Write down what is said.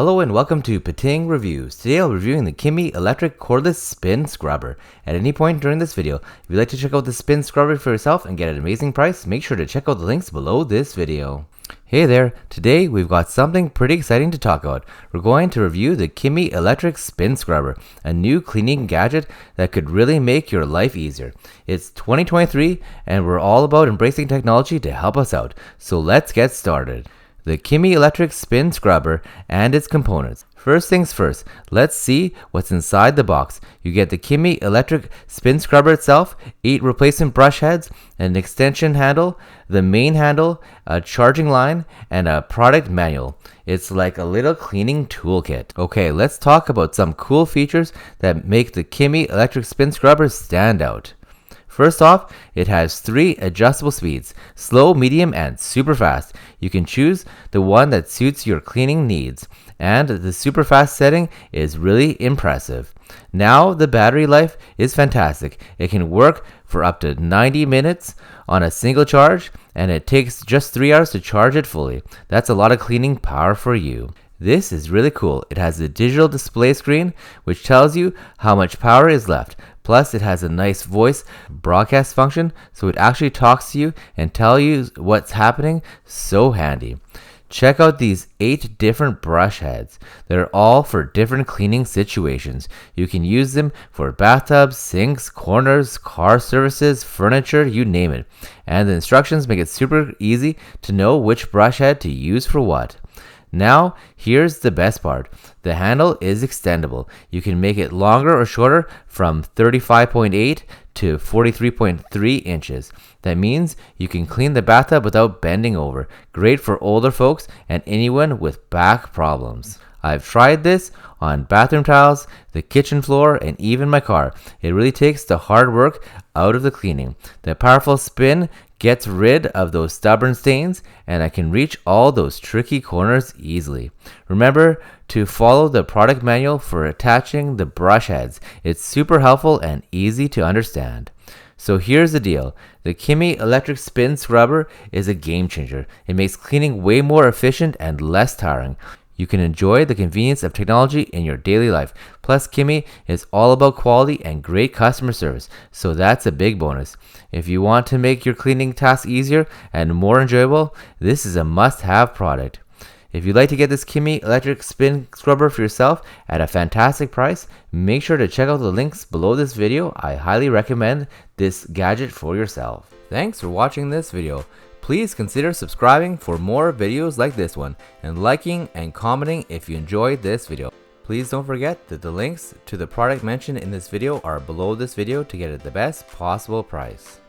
Hello and welcome to Pating Reviews. Today I'll be reviewing the Keimi electric cordless spin scrubber. At any point during this video, if you'd like to check out the spin scrubber for yourself and get an amazing price, make sure to check out the links below this video. Hey there, today we've got something pretty exciting to talk about. We're going to review the Keimi electric spin scrubber, a new cleaning gadget that could really make your life easier. It's 2023 and we're all about embracing technology to help us out, so let's get started. The Keimi electric spin scrubber and its components. First things first, let's see what's inside the box. You get the Keimi electric spin scrubber itself, 8 replacement brush heads, an extension handle, the main handle, a charging line, and a product manual. It's like a little cleaning toolkit. Okay, let's talk about some cool features that make the Keimi electric spin scrubber stand out. First off, it has 3 adjustable speeds, slow, medium, and super fast. You can choose the one that suits your cleaning needs, and the super fast setting is really impressive. Now the battery life is fantastic. It can work for up to 90 minutes on a single charge, and it takes just 3 hours to charge it fully. That's a lot of cleaning power for you. This is really cool. It has a digital display screen which tells you how much power is left. Plus, it has a nice voice broadcast function, so it actually talks to you and tells you what's happening. So handy. Check out these 8 different brush heads. They're all for different cleaning situations. You can use them for bathtubs, sinks, corners, car surfaces, furniture, you name it. And the instructions make it super easy to know which brush head to use for what. Now, here's the best part. The handle is extendable. You can make it longer or shorter from 35.8 to 43.3 inches. That means you can clean the bathtub without bending over. Great for older folks and anyone with back problems. I've tried this on bathroom tiles, the kitchen floor, and even my car. It really takes the hard work out of the cleaning. The powerful spin gets rid of those stubborn stains, and I can reach all those tricky corners easily. Remember to follow the product manual for attaching the brush heads. It's super helpful and easy to understand. So here's the deal. The Keimi electric spin scrubber is a game changer. It makes cleaning way more efficient and less tiring. You can enjoy the convenience of technology in your daily life. Plus, Keimi is all about quality and great customer service, so that's a big bonus. If you want to make your cleaning tasks easier and more enjoyable, this is a must-have product. If you'd like to get this Keimi electric spin scrubber for yourself at a fantastic price, make sure to check out the links below this video. I highly recommend this gadget for yourself. Thanks for watching this video. Please consider subscribing for more videos like this one and liking and commenting if you enjoyed this video. Please don't forget that the links to the product mentioned in this video are below this video to get it the best possible price.